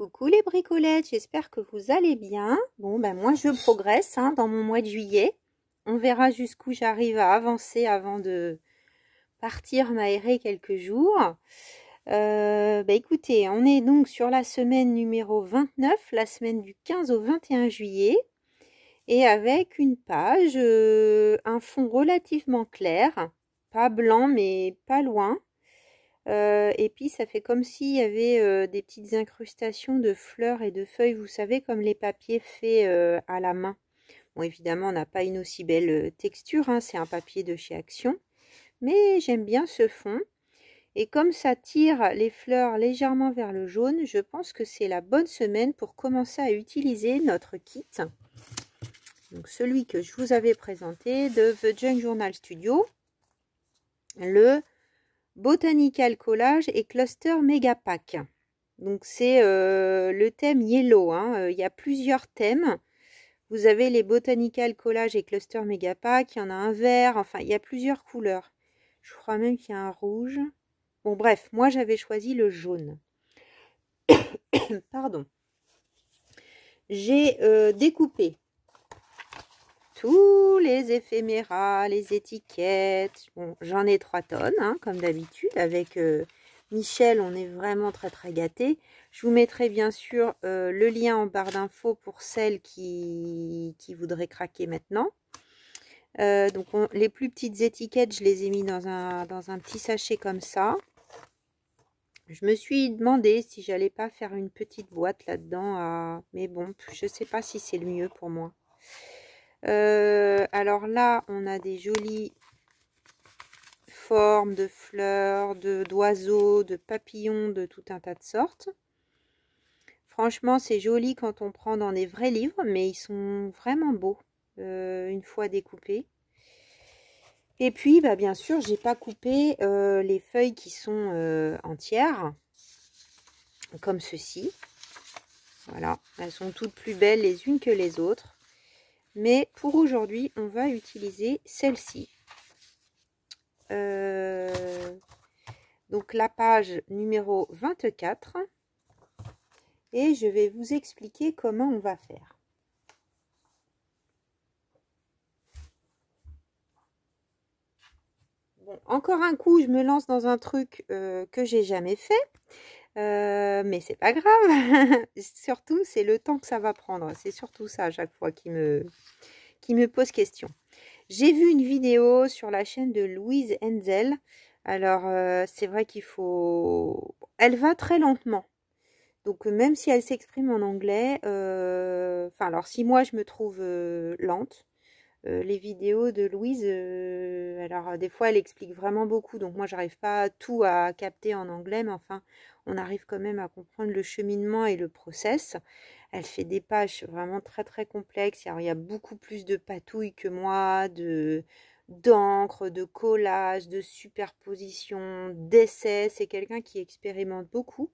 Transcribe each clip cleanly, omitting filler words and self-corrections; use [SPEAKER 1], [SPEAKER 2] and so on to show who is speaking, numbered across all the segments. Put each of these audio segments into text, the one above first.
[SPEAKER 1] Coucou les bricolettes, j'espère que vous allez bien. Bon, ben moi je progresse dans mon mois de juillet. On verra jusqu'où j'arrive à avancer avant de partir m'aérer quelques jours. Écoutez, on est donc sur la semaine numéro 29, la semaine du 15 au 21 juillet. Et avec une page, un fond relativement clair, pas blanc mais pas loin. Et puis ça fait comme s'il y avait des petites incrustations de fleurs et de feuilles, vous savez, comme les papiers faits à la main. Bon, évidemment, on n'a pas une aussi belle texture, c'est un papier de chez Action, mais j'aime bien ce fond. Et comme ça tire les fleurs légèrement vers le jaune, je pense que c'est la bonne semaine pour commencer à utiliser notre kit. Donc celui que je vous avais présenté de The Junk Journal Studio, le Botanical Collage et Cluster Mega Pack. Donc c'est le thème Yellow. Il y a plusieurs thèmes. Vous avez les Botanical Collage et Cluster Mega Pack. Il y en a un vert. Enfin, il y a plusieurs couleurs. Je crois même qu'il y a un rouge. Bon, bref, moi j'avais choisi le jaune. Pardon. J'ai découpé tous les éphéméras, les étiquettes. Bon, j'en ai 3 tonnes, comme d'habitude. Avec Michel, on est vraiment très gâtés. Je vous mettrai bien sûr le lien en barre d'infos pour celles qui voudraient craquer maintenant. Donc les plus petites étiquettes, je les ai mis dans un petit sachet comme ça. Je me suis demandé si j'allais pas faire une petite boîte là-dedans. Mais bon, je sais pas si c'est le mieux pour moi. Alors là, on a des jolies formes de fleurs, d'oiseaux, de papillons, de tout un tas de sortes. Franchement, c'est joli quand on prend dans des vrais livres, mais ils sont vraiment beaux une fois découpés. Et puis, bien sûr, j'ai pas coupé les feuilles qui sont entières, comme ceci. Voilà, elles sont toutes plus belles les unes que les autres. Mais pour aujourd'hui, on va utiliser celle-ci. Donc la page numéro 24. Et je vais vous expliquer comment on va faire. Bon, encore un coup, je me lance dans un truc que j'ai jamais fait. Mais c'est pas grave. Surtout, c'est le temps que ça va prendre. C'est surtout ça à chaque fois qui me pose question. J'ai vu une vidéo sur la chaîne de Louise Henzel. Alors, c'est vrai qu'il faut... Elle va très lentement. Donc, même si elle s'exprime en anglais, alors si moi je me trouve lente, les vidéos de Louise, alors des fois elle explique vraiment beaucoup. Donc, moi, j'arrive pas tout à capter en anglais, mais enfin, on arrive quand même à comprendre le cheminement et le process. Elle fait des pages vraiment très complexes. Alors, il y a beaucoup plus de patouilles que moi, d'encre, de collage, de superposition, d'essais. C'est quelqu'un qui expérimente beaucoup.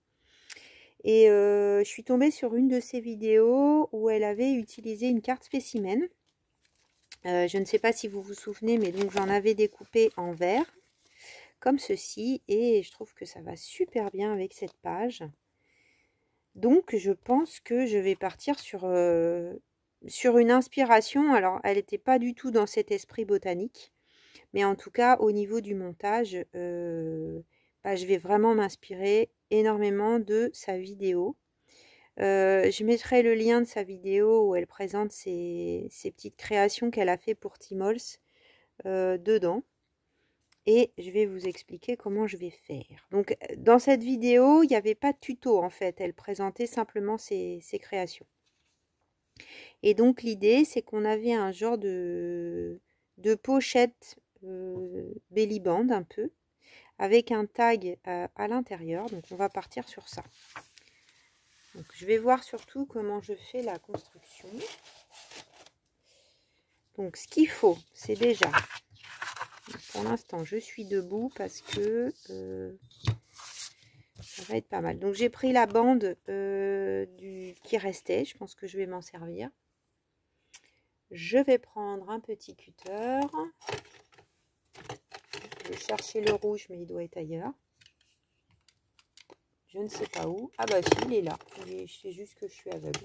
[SPEAKER 1] Et je suis tombée sur une de ses vidéos où elle avait utilisé une carte spécimen. Je ne sais pas si vous vous souvenez, mais donc j'en avais découpé en vert, comme ceci. Et je trouve que ça va super bien avec cette page. Donc, je pense que je vais partir sur une inspiration. Alors, elle n'était pas du tout dans cet esprit botanique. Mais en tout cas, au niveau du montage, je vais vraiment m'inspirer énormément de sa vidéo. Je mettrai le lien de sa vidéo où elle présente ses petites créations qu'elle a fait pour Timols dedans. Et je vais vous expliquer comment je vais faire. Donc, dans cette vidéo, il n'y avait pas de tuto en fait. Elle présentait simplement ses créations. Et donc, l'idée, c'est qu'on avait un genre de pochette belly band un peu, avec un tag à l'intérieur. Donc, on va partir sur ça. Donc, je vais voir surtout comment je fais la construction. Donc, ce qu'il faut, c'est déjà... Pour l'instant, je suis debout parce que ça va être pas mal. Donc, j'ai pris la bande qui restait. Je pense que je vais m'en servir. Je vais prendre un petit cutter. Je vais chercher le rouge, mais il doit être ailleurs. Je ne sais pas où. Ah bah si, il est là. C'est juste que je suis aveugle.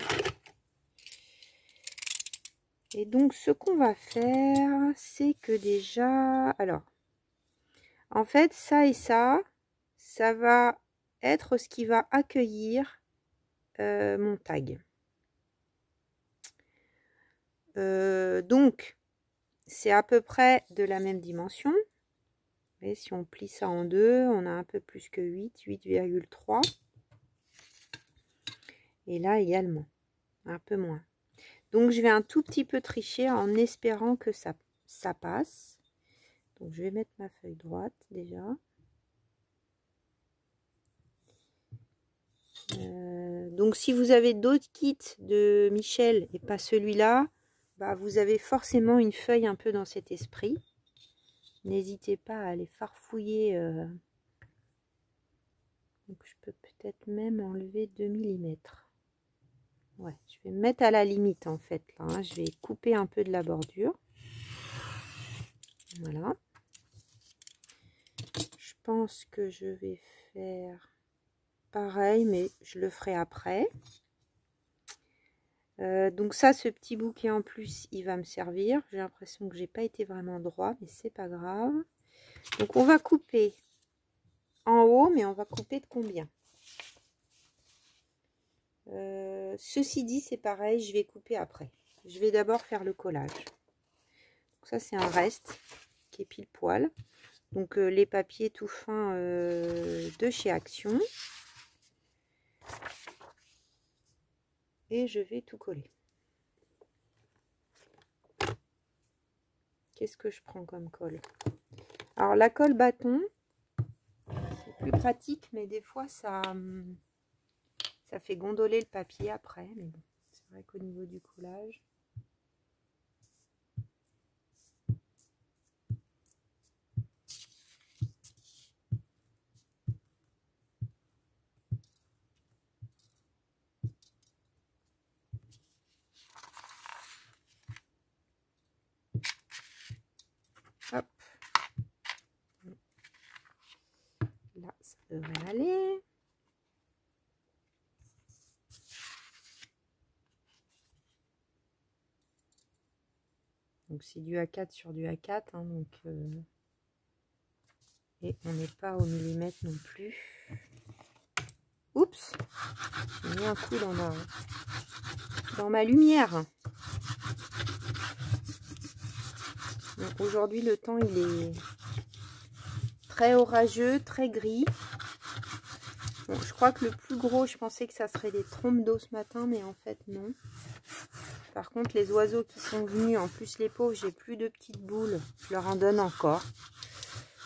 [SPEAKER 1] Et donc, ce qu'on va faire, c'est que déjà... Alors, en fait, ça et ça va être ce qui va accueillir mon tag. Donc, c'est à peu près de la même dimension. Et si on plie ça en deux, on a un peu plus que 8, 8,3. Et là également, un peu moins. Donc, je vais un tout petit peu tricher en espérant que ça passe. Donc, je vais mettre ma feuille droite déjà. Donc, si vous avez d'autres kits de Michel et pas celui-là, bah, vous avez forcément une feuille un peu dans cet esprit. N'hésitez pas à aller farfouiller. Donc, je peux peut-être même enlever 2 mm. Ouais, je vais me mettre à la limite en fait. Là, hein. Je vais couper un peu de la bordure. Voilà. Je pense que je vais faire pareil, mais je le ferai après. Donc ça, ce petit bouquet en plus, il va me servir. J'ai l'impression que j'ai pas été vraiment droit, mais c'est pas grave. Donc on va couper en haut, mais on va couper de combien? Ceci dit, c'est pareil, je vais couper après. Je vais d'abord faire le collage. Donc ça, c'est un reste qui est pile poil. Donc les papiers tout fins de chez Action. Et je vais tout coller. Qu'est-ce que je prends comme colle? Alors la colle bâton, c'est plus pratique, mais des fois ça fait gondoler le papier après. Mais bon, c'est vrai qu'au niveau du collage... Hop. Là, ça devrait aller. Donc c'est du A4 sur du A4. Hein, donc, et on n'est pas au millimètre non plus. Oups, j'ai mis un coup dans ma lumière. Aujourd'hui, le temps, il est très orageux, très gris. Bon, je crois que le plus gros, je pensais que ça serait des trompes d'eau ce matin, mais en fait, non. Par contre, les oiseaux qui sont venus, en plus les pauvres, j'ai plus de petites boules. Je leur en donne encore.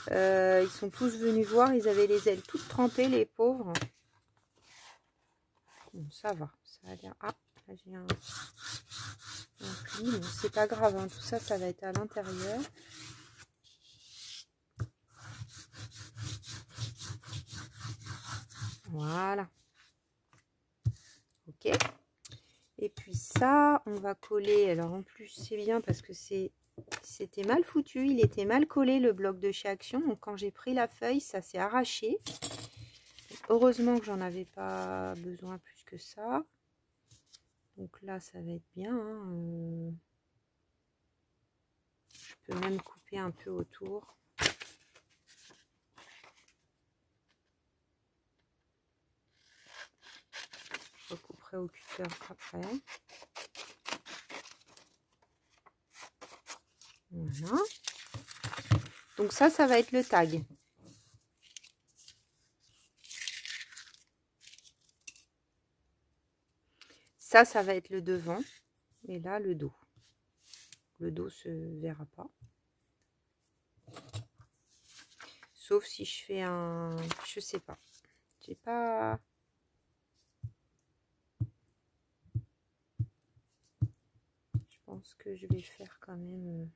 [SPEAKER 1] Ils sont tous venus voir, ils avaient les ailes toutes trempées, les pauvres. Bon, ça va, ça a l'air... Ah, là j'ai un pli, bon, c'est pas grave, hein. Tout ça, ça va être à l'intérieur. Voilà. Ok. Et puis ça, on va coller. Alors en plus, c'est bien parce que c'était mal foutu. Il était mal collé, le bloc de chez Action. Donc quand j'ai pris la feuille, ça s'est arraché. Heureusement que j'en avais pas besoin plus que ça. Donc là, ça va être bien. Hein. Je peux même couper un peu autour. Je recouperai au cutter après. Voilà. Donc ça va être le tag. Ça va être le devant. Et là, le dos. Le dos se verra pas. Sauf si je fais un... Je sais pas. J'ai pas... Je pense que je vais faire quand même...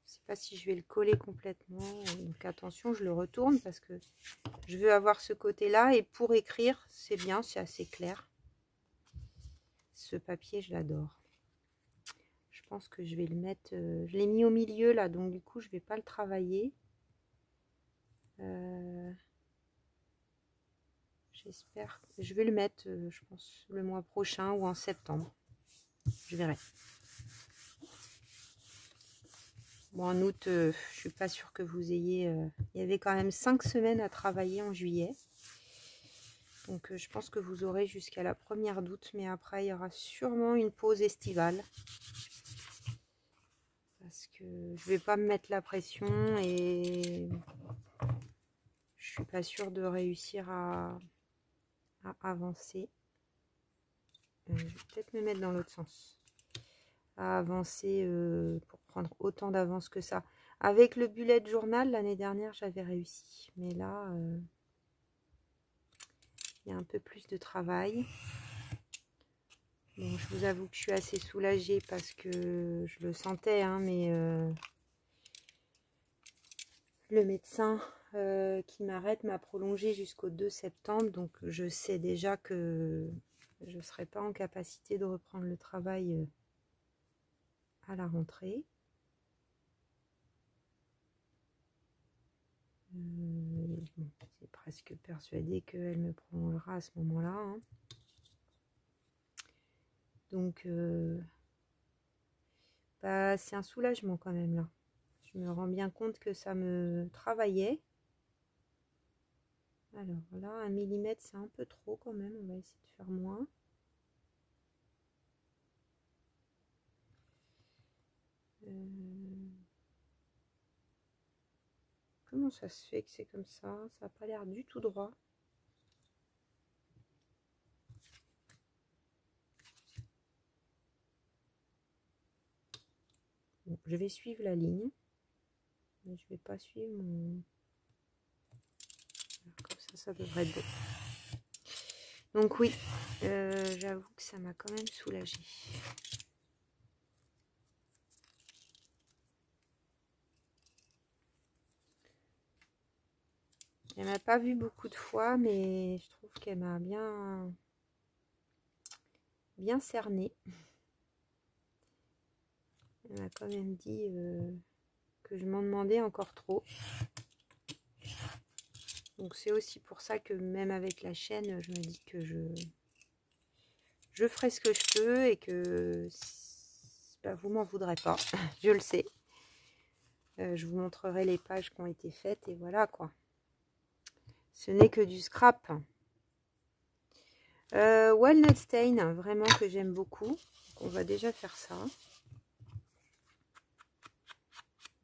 [SPEAKER 1] Je sais pas si je vais le coller complètement. Donc attention, je le retourne parce que je veux avoir ce côté-là. Et pour écrire, c'est bien, c'est assez clair. Ce papier, je l'adore. Je pense que je vais le mettre... je l'ai mis au milieu là, donc du coup je vais pas le travailler. J'espère. Je vais le mettre, je pense, le mois prochain ou en septembre. Je verrai. Bon, en août, je suis pas sûre que vous ayez... il y avait quand même 5 semaines à travailler en juillet. Donc, je pense que vous aurez jusqu'à la 1er d'août. Mais après, il y aura sûrement une pause estivale. Parce que je vais pas me mettre la pression et je suis pas sûre de réussir à avancer. Je vais peut-être me mettre dans l'autre sens. À avancer pour prendre autant d'avance que ça. Avec le bullet journal, l'année dernière, j'avais réussi. Mais là, il y a un peu plus de travail. Bon, je vous avoue que je suis assez soulagée parce que je le sentais, hein, mais le médecin qui m'arrête m'a prolongé jusqu'au 2 septembre. Donc, je sais déjà que je ne serai pas en capacité de reprendre le travail à la rentrée. Bon, c'est presque persuadé qu'elle me prolongera à ce moment-là. Hein. Donc, bah, c'est un soulagement quand même là. Je me rends bien compte que ça me travaillait. Alors là, 1 mm, c'est un peu trop quand même. On va essayer de faire moins. Comment ça se fait que c'est comme ça? Ça n'a pas l'air du tout droit. Bon, je vais suivre la ligne. Mais je ne vais pas suivre mon... Comme ça devrait être bon. Donc oui, j'avoue que ça m'a quand même soulagée. Elle m'a pas vu beaucoup de fois, mais je trouve qu'elle m'a bien cerné. Elle m'a quand même dit que je m'en demandais encore trop. Donc c'est aussi pour ça que même avec la chaîne, je me dis que je ferai ce que je peux et que bah, vous m'en voudrez pas. Je le sais. Je vous montrerai les pages qui ont été faites et voilà quoi. Ce n'est que du scrap. Walnut Stain, vraiment que j'aime beaucoup. Donc on va déjà faire ça.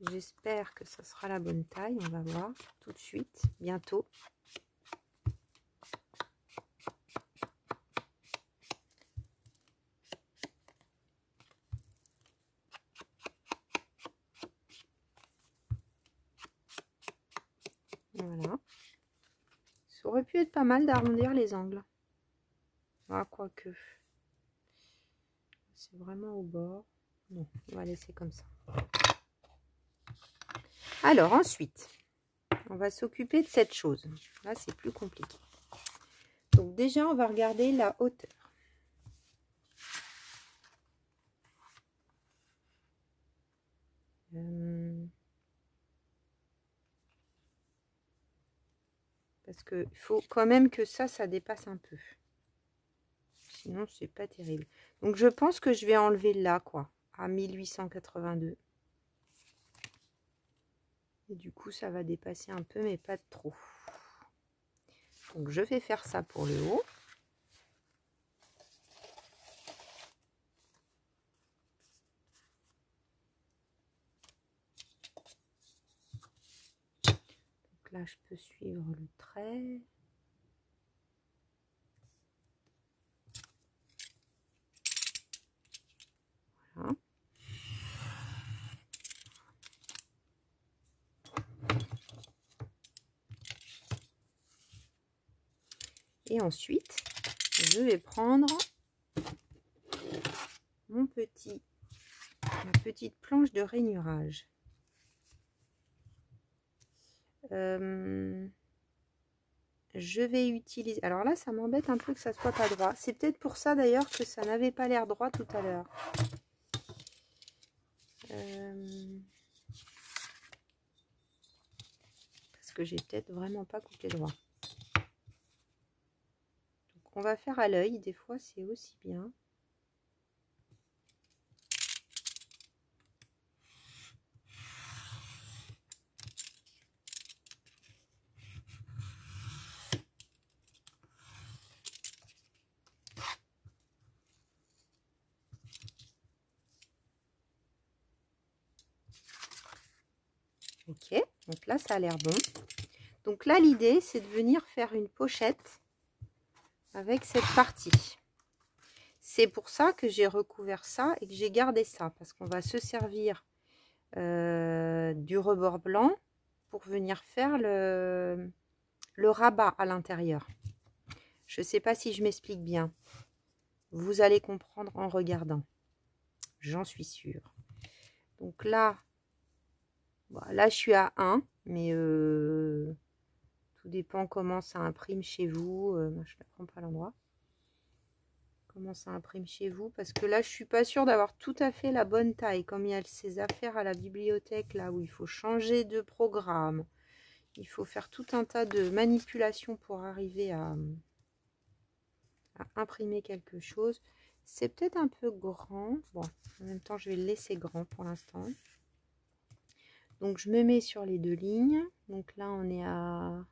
[SPEAKER 1] J'espère que ça sera la bonne taille. On va voir tout de suite, bientôt. Voilà. Ça aurait pu être pas mal d'arrondir les angles. Ah, quoique. C'est vraiment au bord. Non, on va laisser comme ça. Alors, ensuite, on va s'occuper de cette chose. Là, c'est plus compliqué. Donc, déjà, on va regarder la hauteur. Parce qu'il faut quand même que ça dépasse un peu. Sinon, c'est pas terrible. Donc, je pense que je vais enlever là, quoi, à 1882. Et du coup, ça va dépasser un peu, mais pas trop. Donc, je vais faire ça pour le haut. Donc là, je peux suivre le trait. Voilà. Et ensuite, je vais prendre ma petite planche de rainurage. Je vais utiliser... Alors là, ça m'embête un peu que ça soit pas droit. C'est peut-être pour ça d'ailleurs que ça n'avait pas l'air droit tout à l'heure. Parce que j'ai peut-être vraiment pas coupé droit. Donc on va faire à l'œil, des fois c'est aussi bien. Ok, donc là ça a l'air bon. Donc là l'idée c'est de venir faire une pochette avec cette partie. C'est pour ça que j'ai recouvert ça et que j'ai gardé ça, parce qu'on va se servir du rebord blanc pour venir faire le rabat à l'intérieur. Je ne sais pas si je m'explique bien. Vous allez comprendre en regardant. J'en suis sûre. Donc là, là je suis à 1, mais tout dépend comment ça imprime chez vous. Moi, je ne la prends pas à l'endroit. Comment ça imprime chez vous, parce que là je suis pas sûre d'avoir tout à fait la bonne taille, comme il y a ces affaires à la bibliothèque là où il faut changer de programme, il faut faire tout un tas de manipulations pour arriver à imprimer quelque chose. C'est peut-être un peu grand, bon en même temps je vais le laisser grand pour l'instant. Donc je me mets sur les deux lignes, donc là on est à,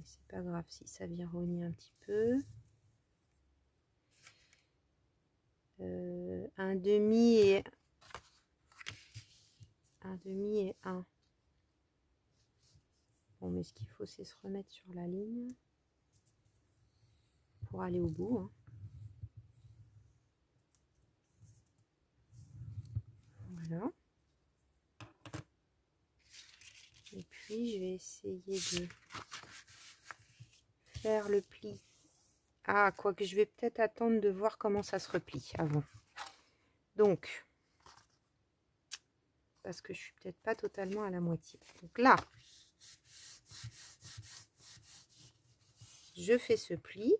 [SPEAKER 1] c'est pas grave si ça vironne un petit peu. Un demi et un. Bon, mais ce qu'il faut, c'est se remettre sur la ligne pour aller au bout. Hein. Voilà. Et puis, je vais essayer de faire le pli. Ah, quoique je vais peut-être attendre de voir comment ça se replie avant. Donc, parce que je suis peut-être pas totalement à la moitié. Donc là, je fais ce pli.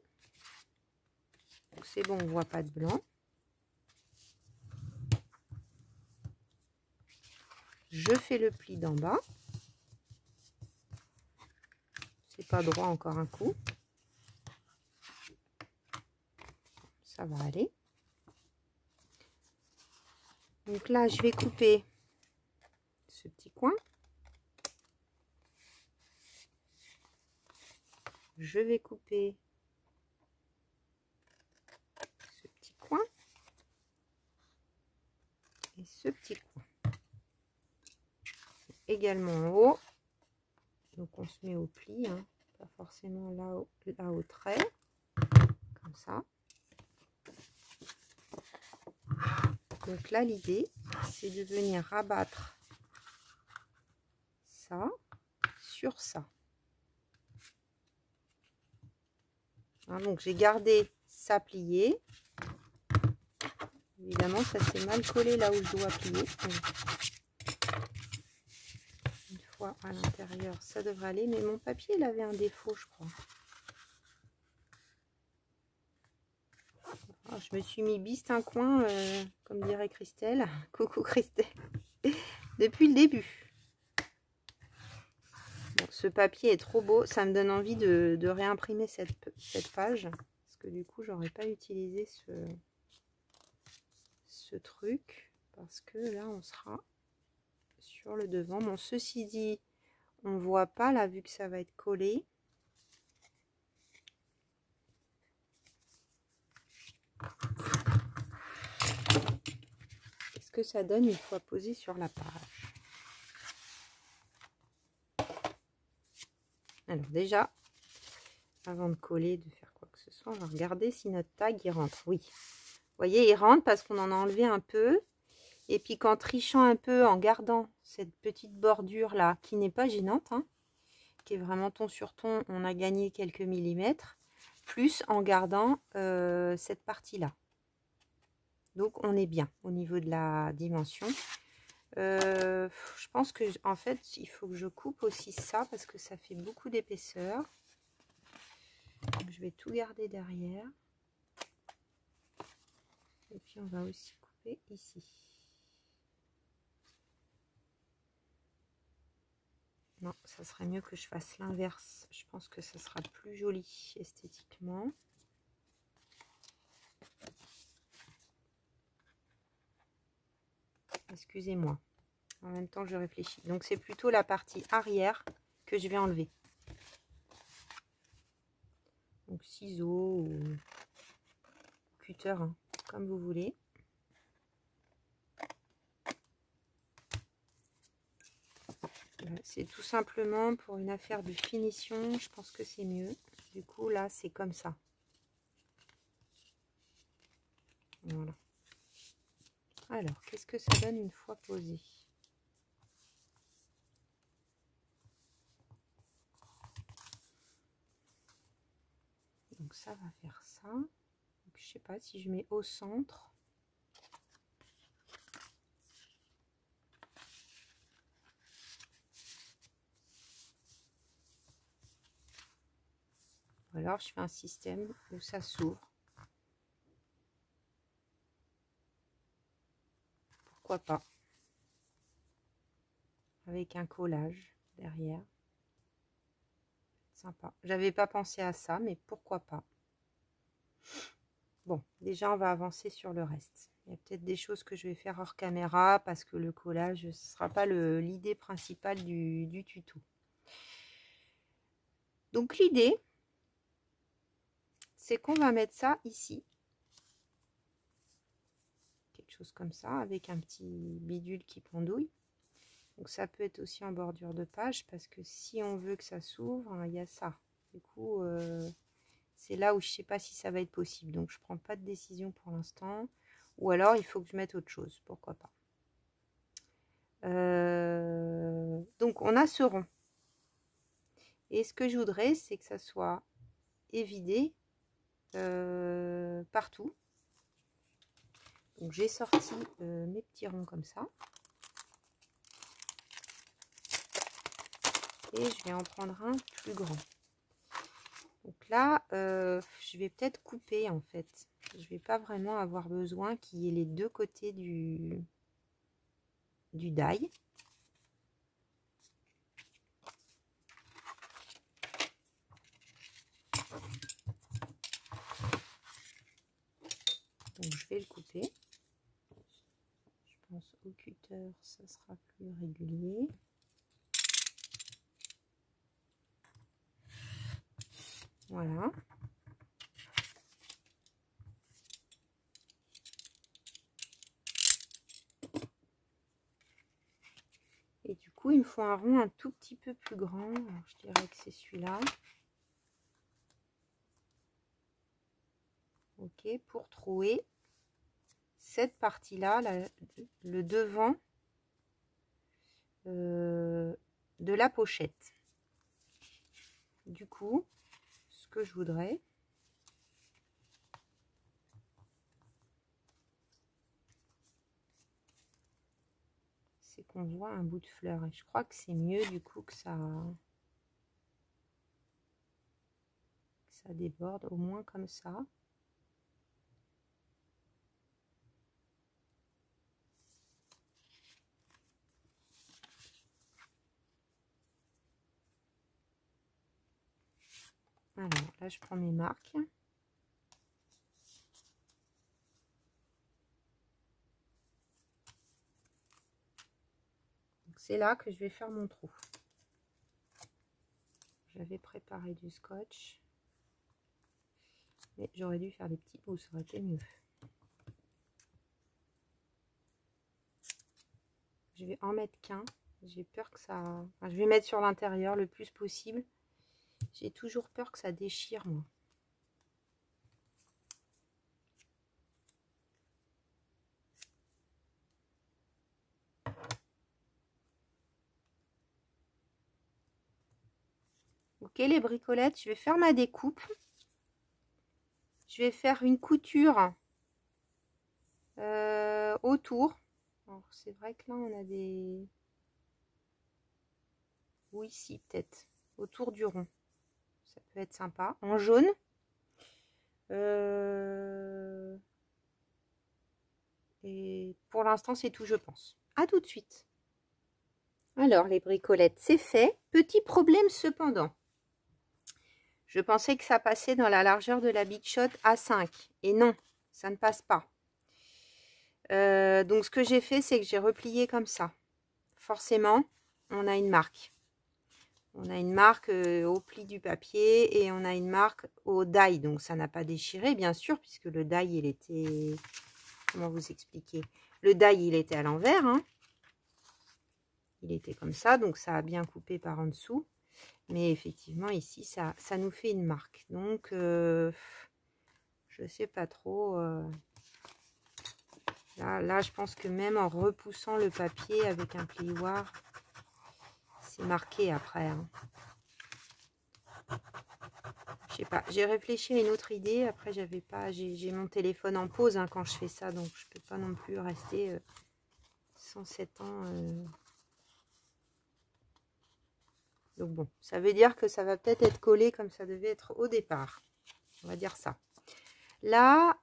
[SPEAKER 1] C'est bon, on voit pas de blanc. Je fais le pli d'en bas. C'est pas droit encore un coup. Ça va aller. Donc là, je vais couper ce petit coin. Je vais couper ce petit coin et ce petit coin. Également en haut. Donc on se met au pli, hein, pas forcément là au trait, comme ça. Donc là l'idée c'est de venir rabattre ça sur ça. Hein, donc j'ai gardé ça plié. Évidemment ça s'est mal collé là où je dois plier. Une fois à l'intérieur ça devrait aller, mais mon papier il avait un défaut je crois. Alors, je me suis mis biste un coin, comme dirait Christelle. Coucou Christelle. Depuis le début. Bon, ce papier est trop beau. Ça me donne envie de réimprimer cette page. Parce que du coup, j'aurais pas utilisé ce truc. Parce que là, on sera sur le devant. Bon, ceci dit, on voit pas là, vu que ça va être collé. Qu'est-ce que ça donne une fois posé sur la page? Alors déjà, avant de coller, de faire quoi que ce soit, on va regarder si notre tag il rentre. Oui, vous voyez, il rentre parce qu'on en a enlevé un peu. Et puis qu'en trichant un peu, en gardant cette petite bordure là, qui n'est pas gênante, hein, qui est vraiment ton sur ton, on a gagné quelques millimètres, plus en gardant cette partie là. Donc on est bien au niveau de la dimension. Je pense que en fait il faut que je coupe aussi ça parce que ça fait beaucoup d'épaisseur. Je vais tout garder derrière. Et puis on va aussi couper ici. Non, ça serait mieux que je fasse l'inverse. Je pense que ça sera plus joli esthétiquement. Excusez-moi. En même temps, je réfléchis. Donc, c'est plutôt la partie arrière que je vais enlever. Donc, ciseaux ou cutter, hein, comme vous voulez. C'est tout simplement pour une affaire de finition. Je pense que c'est mieux. Du coup, là, c'est comme ça. Voilà. Alors, qu'est-ce que ça donne une fois posé? Donc, ça va faire ça. Donc, je sais pas si je mets au centre. Ou alors, je fais un système où ça s'ouvre. Pourquoi pas? Avec un collage derrière. Sympa. J'avais pas pensé à ça, mais pourquoi pas? Bon, déjà, on va avancer sur le reste. Il y a peut-être des choses que je vais faire hors caméra parce que le collage, ce ne sera pas l'idée principale du tuto. Donc, l'idée, c'est qu'on va mettre ça ici. Quelque chose comme ça, avec un petit bidule qui pendouille. Donc, ça peut être aussi en bordure de page parce que si on veut que ça s'ouvre, il y a ça. Du coup, c'est là où je ne sais pas si ça va être possible. Donc, je ne prends pas de décision pour l'instant. Ou alors, il faut que je mette autre chose. Pourquoi pas. Donc, on a ce rond. Et ce que je voudrais, c'est que ça soit évidé partout. Donc, j'ai sorti mes petits ronds comme ça. Et je vais en prendre un plus grand. Donc là, je vais peut-être couper en fait. Je ne vais pas vraiment avoir besoin qu'il y ait les deux côtés du die. Donc je vais le couper. Je pense au cutter, ça sera plus régulier. Voilà. Et du coup, il me faut un rond un tout petit peu plus grand. Alors, je dirais que c'est celui-là. Ok, pour trouer cette partie-là, le devant de la pochette. Du coup, ce que je voudrais, c'est qu'on voit un bout de fleur. Et je crois que c'est mieux du coup que ça déborde, au moins comme ça. Alors là, je prends mes marques. C'est là que je vais faire mon trou. J'avais préparé du scotch. Mais j'aurais dû faire des petits bouts, ça aurait été mieux. Je vais en mettre qu'un. J'ai peur que ça... Enfin, je vais mettre sur l'intérieur le plus possible. J'ai toujours peur que ça déchire, moi. Ok, les bricolettes, je vais faire ma découpe. Je vais faire une couture autour. Alors, c'est vrai que là, on a des... Oui, si, peut-être. Autour du rond. Ça peut être sympa. En jaune. Et pour l'instant, c'est tout, je pense. À tout de suite. Alors, les bricolettes, c'est fait. Petit problème cependant. Je pensais que ça passait dans la largeur de la Big Shot A5. Et non, ça ne passe pas. Donc, ce que j'ai fait, c'est que j'ai replié comme ça. Forcément, on a une marque. On a une marque au pli du papier et on a une marque au die. Donc, ça n'a pas déchiré, bien sûr, puisque le die, il était... Comment vous expliquer? Le die, il était à l'envers. Hein. Il était comme ça, donc ça a bien coupé par en dessous. Mais effectivement, ici, ça nous fait une marque. Donc, je sais pas trop. Là, je pense que même en repoussant le papier avec un plioir, c'est marqué après. Hein. Je sais pas. J'ai réfléchi à une autre idée. Après, j'avais pas. J'ai mon téléphone en pause hein, quand je fais ça, donc je peux pas non plus rester 107 ans. Donc bon, ça veut dire que ça va peut-être être collé comme ça devait être au départ. On va dire ça. Là,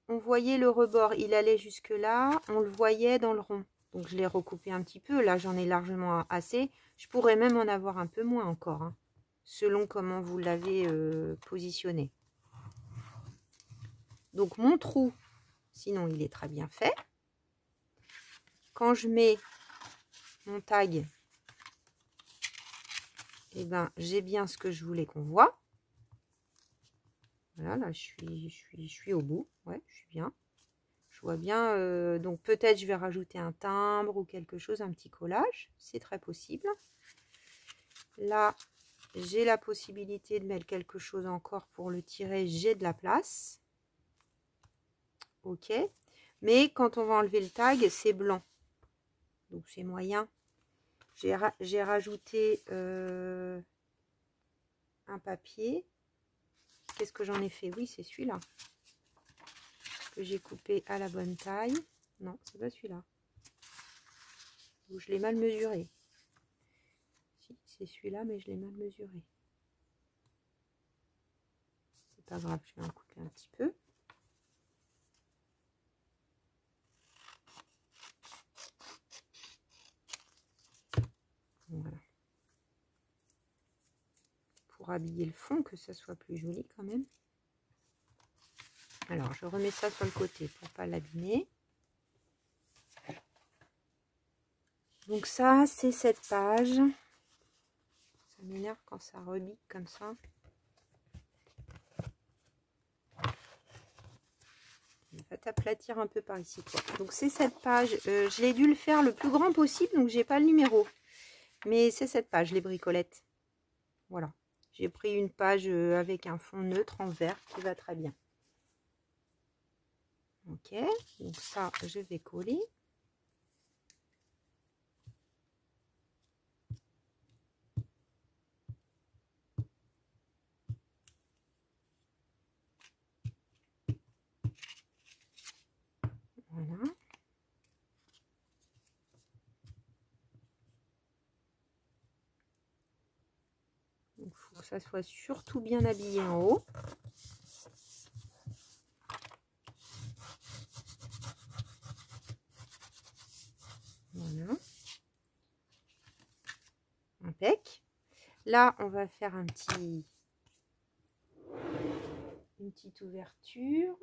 [SPEAKER 1] on voyait le rebord, il allait jusque là, on le voyait dans le rond. Donc je l'ai recoupé un petit peu, là j'en ai largement assez. Je pourrais même en avoir un peu moins encore, hein, selon comment vous l'avez positionné. Donc mon trou, sinon il est très bien fait. Quand je mets mon tag, eh ben, j'ai bien ce que je voulais qu'on voit. Voilà, là je suis au bout, ouais, je suis bien. Je vois bien, donc peut-être je vais rajouter un timbre ou quelque chose, un petit collage, c'est très possible. Là, j'ai la possibilité de mettre quelque chose encore pour le tirer, j'ai de la place. Ok, mais quand on va enlever le tag, c'est blanc, donc c'est moyen. J'ai rajouté un papier. Qu'est-ce que j'en ai fait? Oui, c'est celui-là que j'ai coupé à la bonne taille. Non, c'est pas celui-là. Je l'ai mal mesuré. Si, c'est celui-là, mais je l'ai mal mesuré. C'est pas grave, je vais en couper un petit peu. Voilà. Pour habiller le fond, que ça soit plus joli quand même. Alors, je remets ça sur le côté pour pas l'abîmer. Donc ça, c'est cette page. Ça m'énerve quand ça rebique comme ça. Il va t'aplatir un peu par ici, toi. Donc c'est cette page. Je l'ai dû le faire le plus grand possible, donc j'ai pas le numéro. Mais c'est cette page, les bricolettes. Voilà. J'ai pris une page avec un fond neutre en vert qui va très bien. Ok, donc ça, je vais coller. Voilà. Il faut que ça soit surtout bien habillé en haut. Voilà. Impec. Là, on va faire une petite ouverture.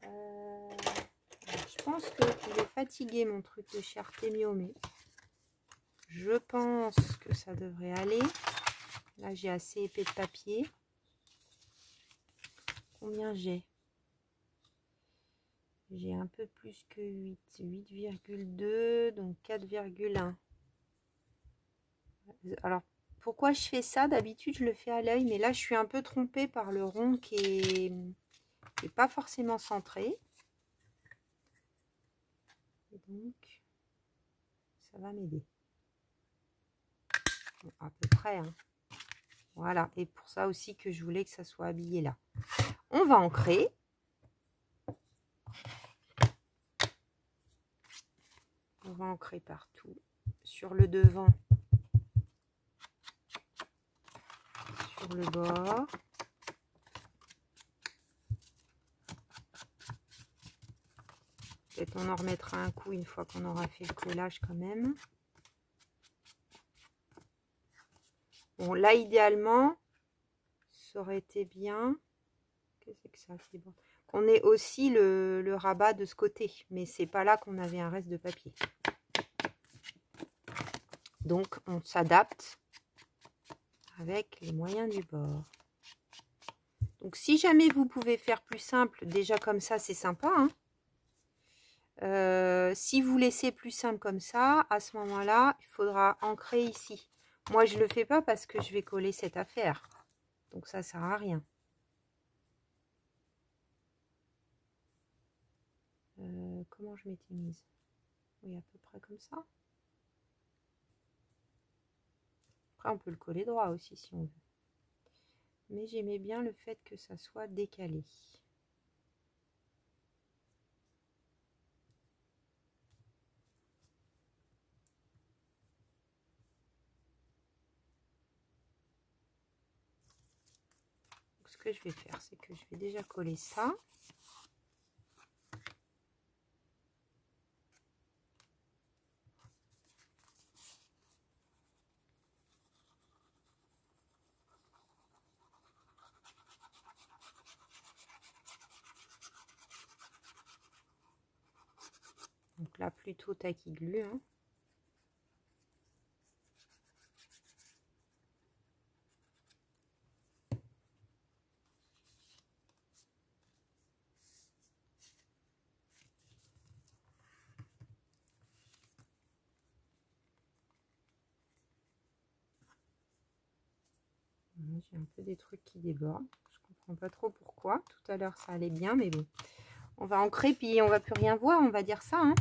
[SPEAKER 1] Je pense qu'il est fatigué, mon truc de chez Artemio, je pense que ça devrait aller. Là, j'ai assez épais de papier. Combien j'ai? J'ai un peu plus que 8. 8,2, donc 4,1. Alors, pourquoi je fais ça? D'habitude, je le fais à l'œil, mais là, je suis un peu trompée par le rond qui est pas forcément centré. Et donc, ça va m'aider. Bon, à peu près, hein. Voilà, et pour ça aussi que je voulais que ça soit habillé là. On va ancrer. On va ancrer partout, sur le devant, sur le bord. Peut-être on en remettra un coup une fois qu'on aura fait le collage quand même. Bon, là, idéalement, ça aurait été bien. Qu'est-ce que ça c'est bon. Qu'on ait aussi le rabat de ce côté. Mais c'est pas là qu'on avait un reste de papier. Donc, on s'adapte avec les moyens du bord. Donc, si jamais vous pouvez faire plus simple, déjà comme ça, c'est sympa. Hein. Si vous laissez plus simple comme ça, à ce moment-là, il faudra ancrer ici. Moi, je ne le fais pas parce que je vais coller cette affaire. Donc, ça ne sert à rien. Comment je m'étais mise? Oui, à peu près comme ça. Après, on peut le coller droit aussi si on veut. Mais j'aimais bien le fait que ça soit décalé. Donc, ce que je vais faire, c'est que je vais déjà coller ça. Donc là, plutôt tacky glue. Hein. J'ai un peu des trucs qui débordent. Je comprends pas trop pourquoi. Tout à l'heure, ça allait bien, mais bon. On va ancrer, puis on va plus rien voir, on va dire ça. Hein.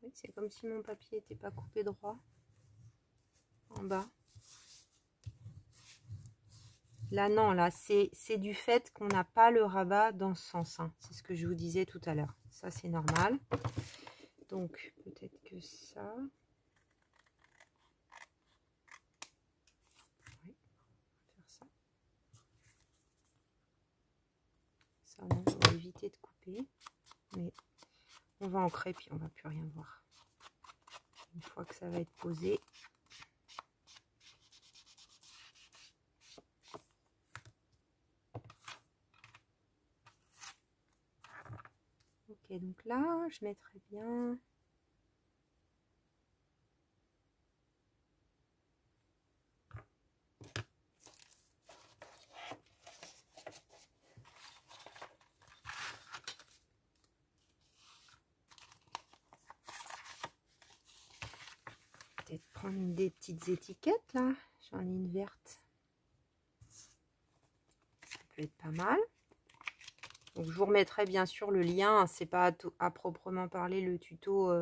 [SPEAKER 1] Oui, c'est comme si mon papier n'était pas coupé droit. En bas. Là, non, là, c'est du fait qu'on n'a pas le rabat dans ce sens. Hein. C'est ce que je vous disais tout à l'heure. Ça, c'est normal. Donc, peut-être que ça... Oui, on va faire ça. Ça, on va éviter de couper. Mais on va ancrer, puis on va plus rien voir. Une fois que ça va être posé. Ok, donc là, je mettrai bien... Peut-être prendre des petites étiquettes, là. J'en ai une verte. Ça peut être pas mal. Donc, je vous remettrai bien sûr le lien. C'est pas à proprement parler le tuto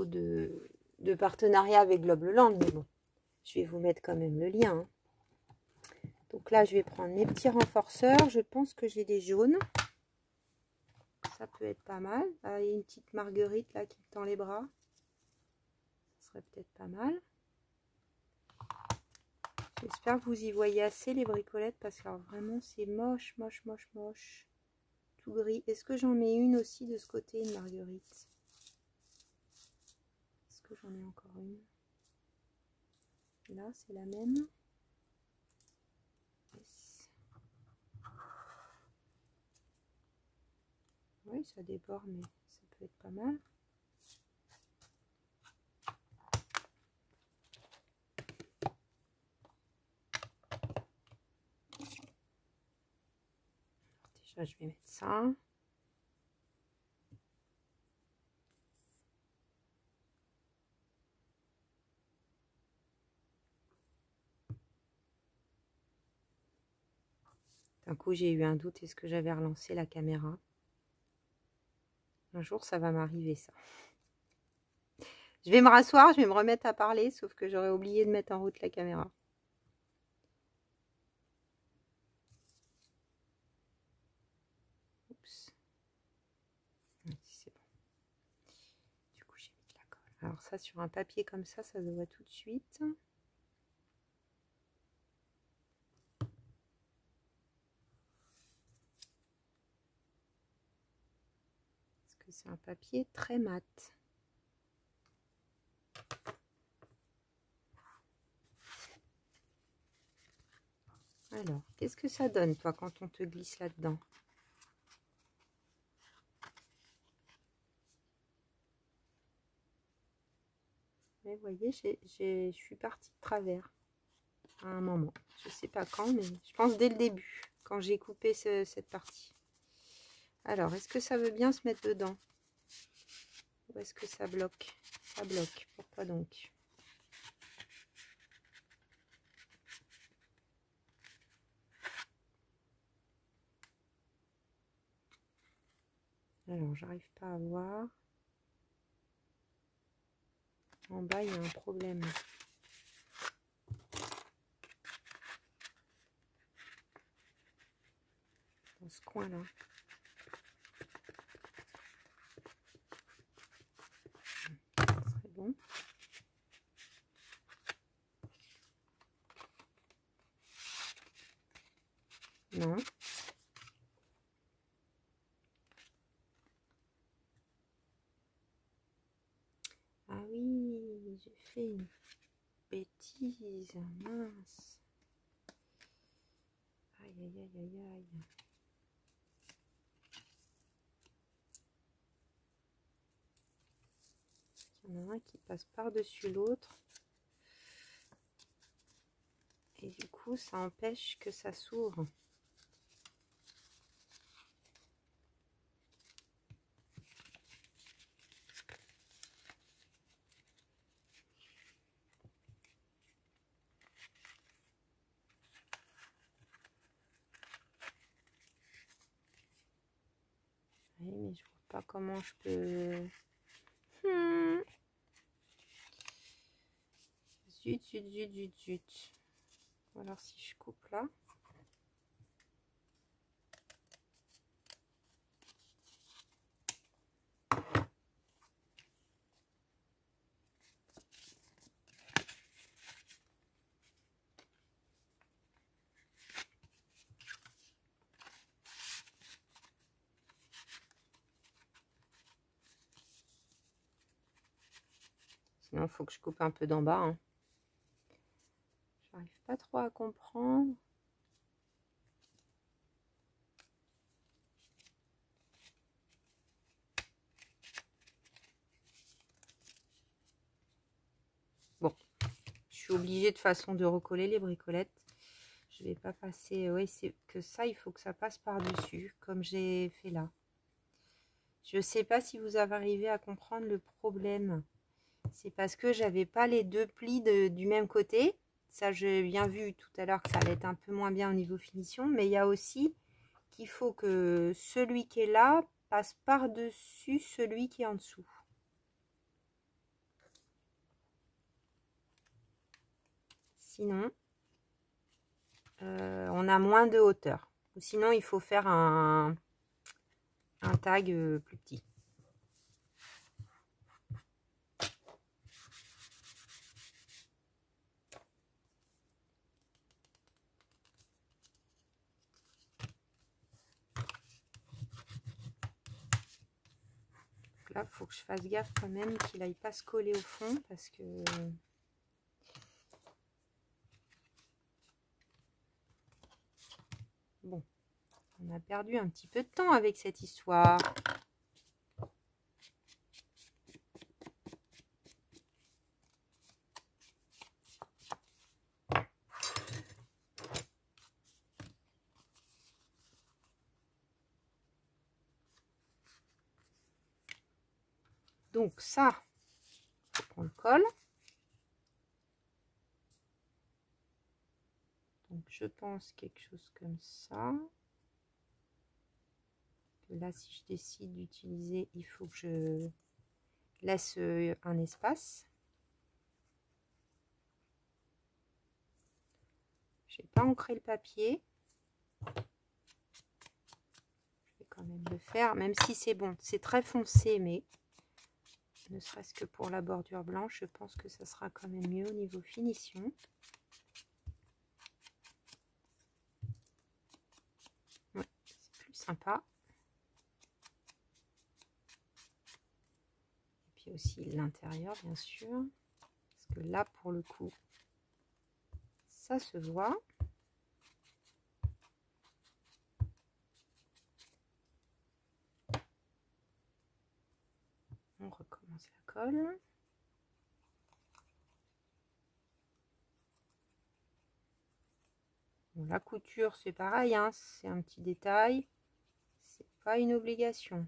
[SPEAKER 1] de partenariat avec Globleland, mais bon, je vais vous mettre quand même le lien. Hein. Donc là, je vais prendre mes petits renforceurs. Je pense que j'ai des jaunes. Ça peut être pas mal. Ah, il y a une petite marguerite là qui me tend les bras. Ça serait peut-être pas mal. J'espère que vous y voyez assez les bricolettes parce que vraiment c'est moche, moche, moche, moche. Tout gris. Est-ce que j'en mets une aussi de ce côté, une marguerite? Est-ce que j'en ai encore une? Là, c'est la même. Yes. Oui, ça déborde, mais ça peut être pas mal. Déjà, je vais mettre ça. D'un coup, j'ai eu un doute. Est-ce que j'avais relancé la caméra? Un jour, ça va m'arriver, ça. Je vais me rasseoir, je vais me remettre à parler, sauf que j'aurais oublié de mettre en route la caméra. Oups. C'est bon. Du coup, j'ai mis de la colle. Alors ça, sur un papier comme ça devrait tout de suite. que c'est un papier très mat. Alors, qu'est-ce que ça donne, toi, quand on te glisse là-dedans? Vous voyez, je suis partie de travers à un moment. Je sais pas quand, mais je pense dès le début, quand j'ai coupé cette partie. Alors, est-ce que ça veut bien se mettre dedans? Ou est-ce que ça bloque? Ça bloque. Pourquoi donc? Alors, j'arrive pas à voir. En bas, il y a un problème. Dans ce coin-là. Ça serait bon. Non. Ah oui, j'ai fait une bêtise. Mince. Aïe, aïe, aïe, aïe, aïe. Il y en a un qui passe par-dessus l'autre. Et du coup, ça empêche que ça s'ouvre. Oui, mais je vois pas comment je peux... Zut, zut, zut, zut, zut. Alors si je coupe là. Sinon, il faut que je coupe un peu d'en bas. Hein. J'arrive pas trop à comprendre. Bon, je suis obligée de toute façon de recoller les bricolettes. Je vais pas passer... Oui, c'est que ça, il faut que ça passe par-dessus, comme j'ai fait là. Je sais pas si vous avez arrivé à comprendre le problème. C'est parce que j'avais pas les deux plis du même côté. Ça, j'ai bien vu tout à l'heure que ça allait être un peu moins bien au niveau finition. Mais il y a aussi qu'il faut que celui qui est là passe par-dessus celui qui est en dessous. Sinon, on a moins de hauteur. Ou sinon, il faut faire un tag plus petit. Là, il faut que je fasse gaffe quand même qu'il n'aille pas se coller au fond parce que... Bon, on a perdu un petit peu de temps avec cette histoire. Donc ça, on le colle. Donc je pense quelque chose comme ça. Là, si je décide d'utiliser, il faut que je laisse un espace. Je n'ai pas ancré le papier. Je vais quand même le faire, même si c'est bon. C'est très foncé, mais ne serait-ce que pour la bordure blanche, je pense que ça sera quand même mieux au niveau finition. Ouais, c'est plus sympa. aussi l'intérieur, bien sûr. Parce que là, pour le coup, ça se voit. On recommence la colle. Bon, la couture, c'est pareil, hein, c'est un petit détail. C'est pas une obligation.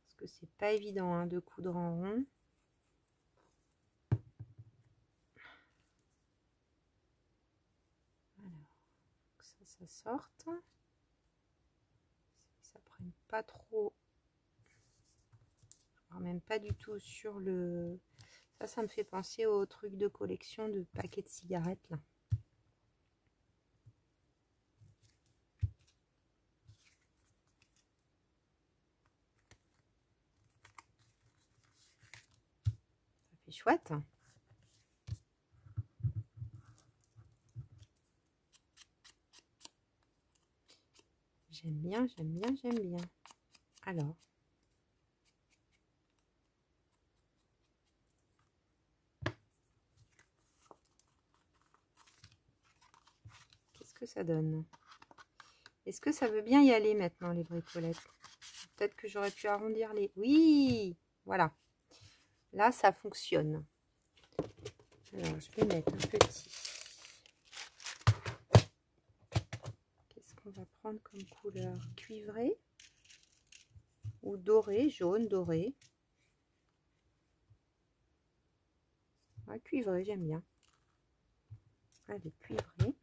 [SPEAKER 1] Parce que c'est pas évident hein, de coudre en rond. Alors, ça sorte. Ça prenne pas trop. Même pas du tout sur le... Ça me fait penser au truc de collection de paquets de cigarettes, là. Ça fait chouette. J'aime bien, j'aime bien, j'aime bien. Alors... qu'est-ce que ça donne? Est-ce que ça veut bien y aller maintenant, les bricolettes? Peut-être que j'aurais pu arrondir les... Oui, voilà. Là, ça fonctionne. Alors, je vais mettre un petit. Qu'est-ce qu'on va prendre comme couleur? Cuivré ou doré, jaune, doré. Ah, cuivré, j'aime bien. Allez, cuivré.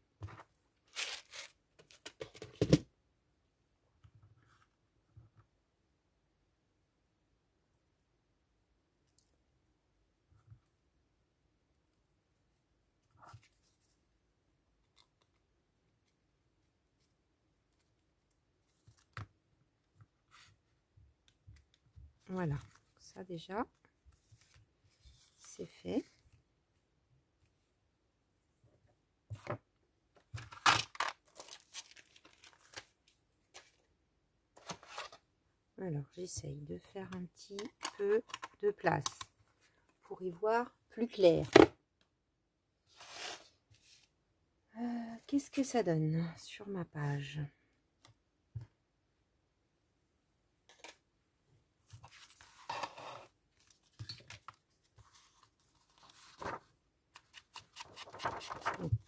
[SPEAKER 1] Voilà, ça déjà, c'est fait. Alors, j'essaye de faire un petit peu de place pour y voir plus clair. Qu'est-ce que ça donne sur ma page?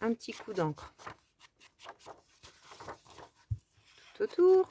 [SPEAKER 1] Un petit coup d'encre tout autour.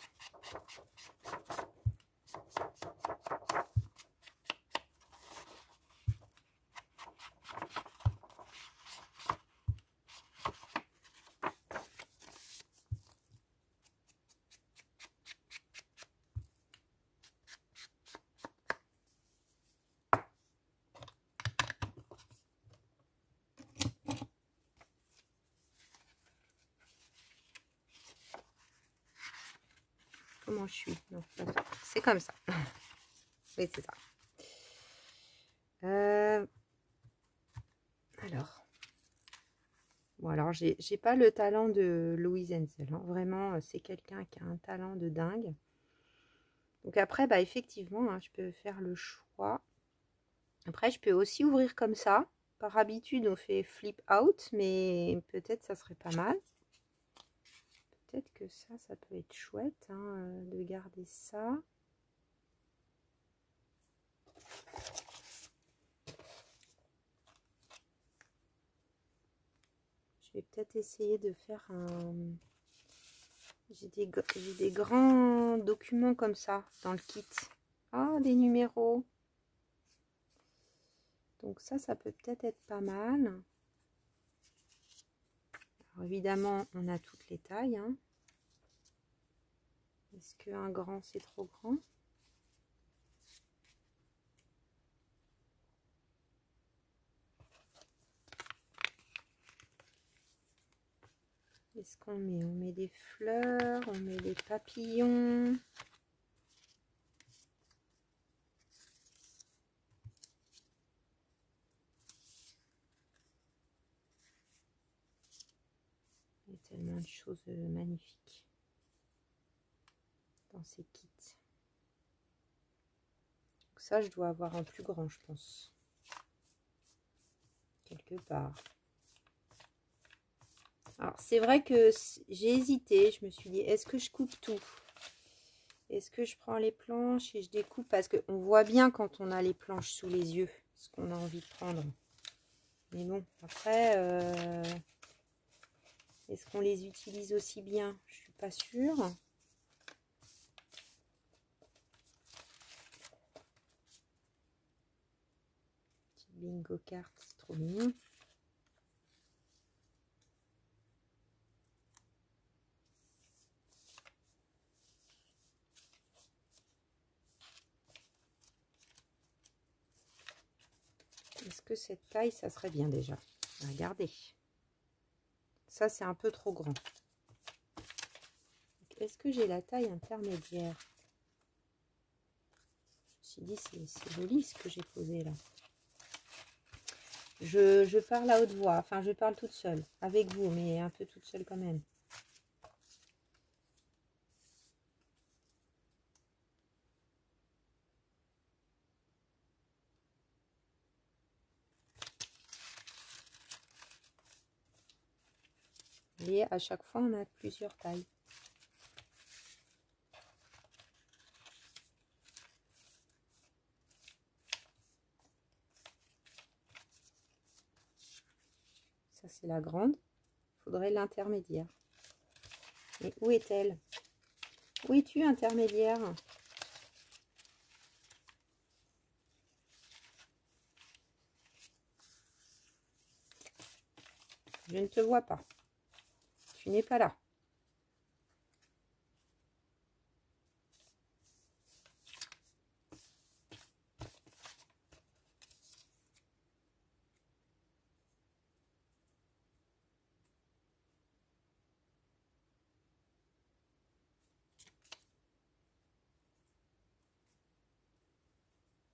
[SPEAKER 1] Comment je suis? C'est comme ça. Oui, c'est ça. Alors, bon, alors j'ai pas le talent de Louise Hensel. Hein. Vraiment, c'est quelqu'un qui a un talent de dingue. Donc après, bah effectivement, hein, je peux faire le choix. Après, je peux aussi ouvrir comme ça. Par habitude, on fait flip out, mais peut-être ça serait pas mal. Peut-être que ça peut être chouette hein, de garder ça. Je vais peut-être essayer de faire un... J'ai des grands documents comme ça dans le kit. Ah, des numéros. Donc ça peut peut-être être pas mal. Alors évidemment, on a toutes les tailles. Hein. Est-ce qu'un grand, c'est trop grand? Qu'est-ce qu'on met? On met des fleurs, on met des papillons. Il y a tellement de choses magnifiques dans ces kits. ça, je dois avoir un plus grand, je pense. Quelque part. Alors, c'est vrai que j'ai hésité. Je me suis dit, est-ce que je coupe tout? Est-ce que je prends les planches et je découpe? Parce qu'on voit bien quand on a les planches sous les yeux ce qu'on a envie de prendre. Mais bon, après, est-ce qu'on les utilise aussi bien? Je suis pas sûre. Petite bingo carte, c'est trop mignon. Est-ce que cette taille, ça serait bien déjà? Regardez. Ça, c'est un peu trop grand. Est-ce que j'ai la taille intermédiaire? Je me suis dit, c'est joli ce que j'ai posé là. Je parle à haute voix. Enfin, je parle toute seule. Avec vous, mais un peu toute seule quand même. Et à chaque fois, on a plusieurs tailles. Ça, c'est la grande. Il faudrait l'intermédiaire. Mais où est-elle? Où es-tu, intermédiaire? Je ne te vois pas. Tu n'es pas là.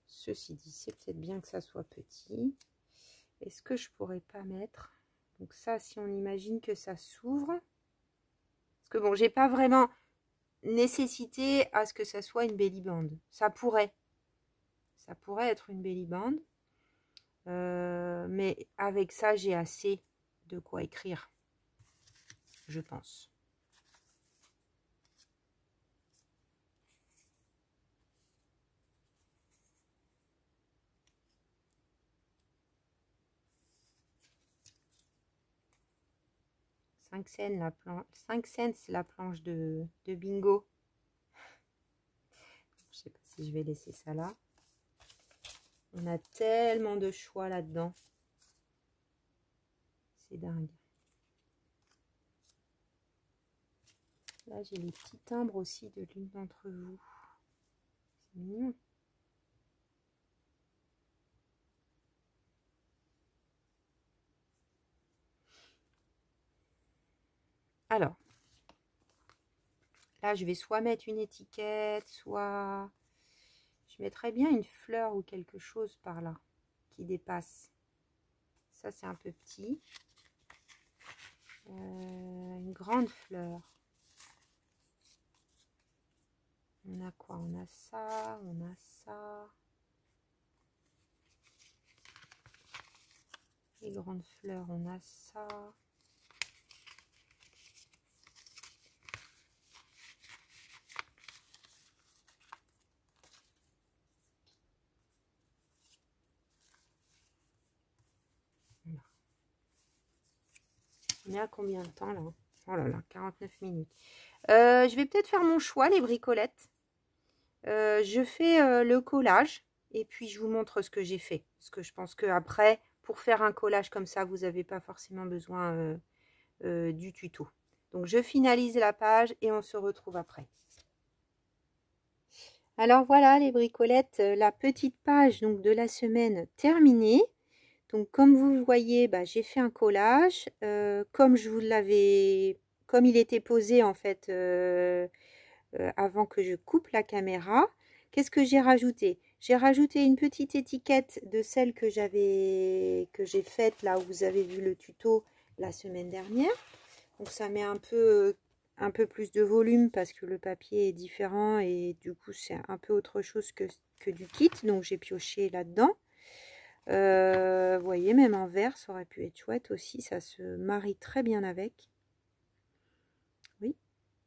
[SPEAKER 1] Ceci dit, c'est peut-être bien que ça soit petit. Est-ce que je pourrais pas mettre... Donc ça, si on imagine que ça s'ouvre... Parce que bon, j'ai pas vraiment nécessité à ce que ça soit une belly band. Ça pourrait. Ça pourrait être une belly band. Mais avec ça, j'ai assez de quoi écrire. Je pense. Cinq cents la planche de bingo. Je sais pas si je vais laisser ça là. On a tellement de choix là-dedans. C'est dingue. Là, j'ai les petits timbres aussi de l'une d'entre vous. C'est mignon. Alors, là, je vais soit mettre une étiquette, soit... Je mettrais bien une fleur ou quelque chose par là qui dépasse. Ça, c'est un peu petit. Une grande fleur. On a quoi? On a ça, on a ça. Les grandes fleurs, on a ça. Voilà. On est à combien de temps là? Oh là là, 49 minutes. Je vais peut-être faire mon choix, les bricolettes. Je fais le collage et puis je vous montre ce que j'ai fait. Parce que je pense qu'après, pour faire un collage comme ça, vous n'avez pas forcément besoin du tuto. Donc je finalise la page et on se retrouve après. Alors voilà les bricolettes, la petite page donc de la semaine terminée. Donc comme vous voyez, bah, j'ai fait un collage comme je vous l'avais, comme il était posé en fait avant que je coupe la caméra. Qu'est-ce que j'ai rajouté? J'ai rajouté une petite étiquette de celle que j'ai faite là où vous avez vu le tuto la semaine dernière. Donc ça met un peu un peu plus de volume parce que le papier est différent et du coup c'est un peu autre chose que du kit, donc j'ai pioché là-dedans. Vous voyez, même en vert ça aurait pu être chouette aussi, ça se marie très bien avec. Oui,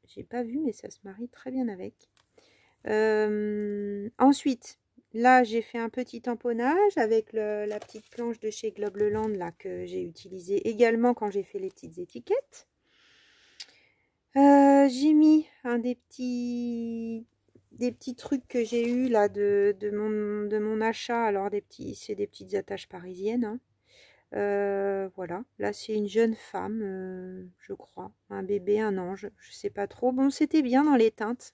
[SPEAKER 1] j'ai pas vu mais ça se marie très bien avec. Ensuite, là j'ai fait un petit tamponnage avec la petite planche de chez Globleland là que j'ai utilisée également quand j'ai fait les petites étiquettes. J'ai mis des petits trucs que j'ai eu là de mon achat. Alors c'est des petites attaches parisiennes, hein. Voilà, là c'est une jeune femme, je crois, un bébé, un ange, je sais pas trop. Bon, c'était bien dans les teintes,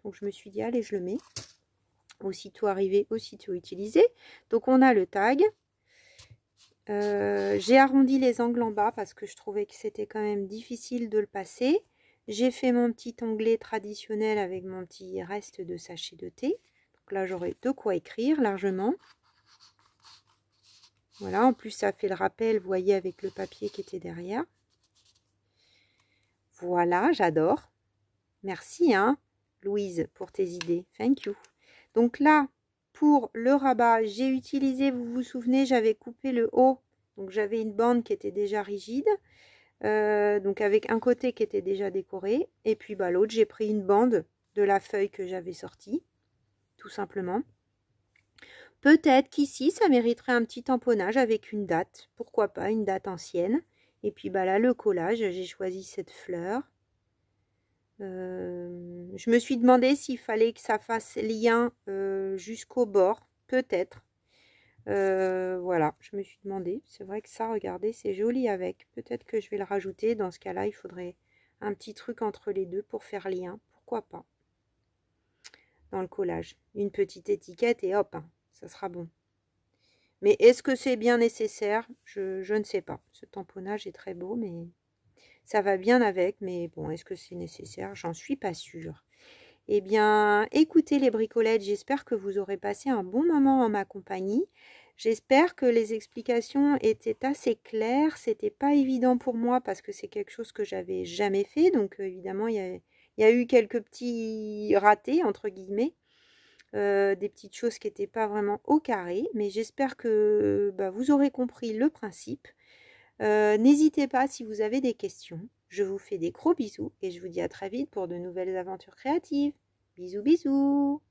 [SPEAKER 1] donc je me suis dit allez, je le mets. Aussitôt arrivé, aussitôt utilisé. Donc on a le tag. J'ai arrondi les angles en bas parce que je trouvais que c'était quand même difficile de le passer. J'ai fait mon petit onglet traditionnel avec mon petit reste de sachet de thé. Donc là, j'aurai de quoi écrire largement. Voilà, en plus, ça fait le rappel, vous voyez, avec le papier qui était derrière. Voilà, j'adore. Merci, hein, Louise, pour tes idées. Thank you. Donc là, pour le rabat, j'ai utilisé, vous vous souvenez, j'avais coupé le haut. Donc j'avais une bande qui était déjà rigide. Donc avec un côté qui était déjà décoré et puis bah, l'autre j'ai pris une bande de la feuille que j'avais sortie tout simplement. Peut-être qu'ici ça mériterait un petit tamponnage avec une date, pourquoi pas une date ancienne. Et puis bah là le collage, j'ai choisi cette fleur. Je me suis demandé s'il fallait que ça fasse lien jusqu'au bord, peut-être. Voilà, je me suis demandé, c'est vrai que ça, regardez, c'est joli avec. Peut-être que je vais le rajouter. Dans ce cas-là, il faudrait un petit truc entre les deux pour faire lien. Pourquoi pas? Dans le collage. Une petite étiquette et hop, hein, ça sera bon. Mais est-ce que c'est bien nécessaire? Je ne sais pas. Ce tamponnage est très beau, mais ça va bien avec. Mais bon, est-ce que c'est nécessaire? J'en suis pas sûre. Eh bien, écoutez les bricolettes, j'espère que vous aurez passé un bon moment en ma compagnie. J'espère que les explications étaient assez claires. C'était pas évident pour moi parce que c'est quelque chose que j'avais jamais fait. Donc évidemment, il y a eu quelques petits ratés, entre guillemets. Des petites choses qui n'étaient pas vraiment au carré. Mais j'espère que bah, vous aurez compris le principe. N'hésitez pas si vous avez des questions. Je vous fais des gros bisous et je vous dis à très vite pour de nouvelles aventures créatives. Bisous bisous.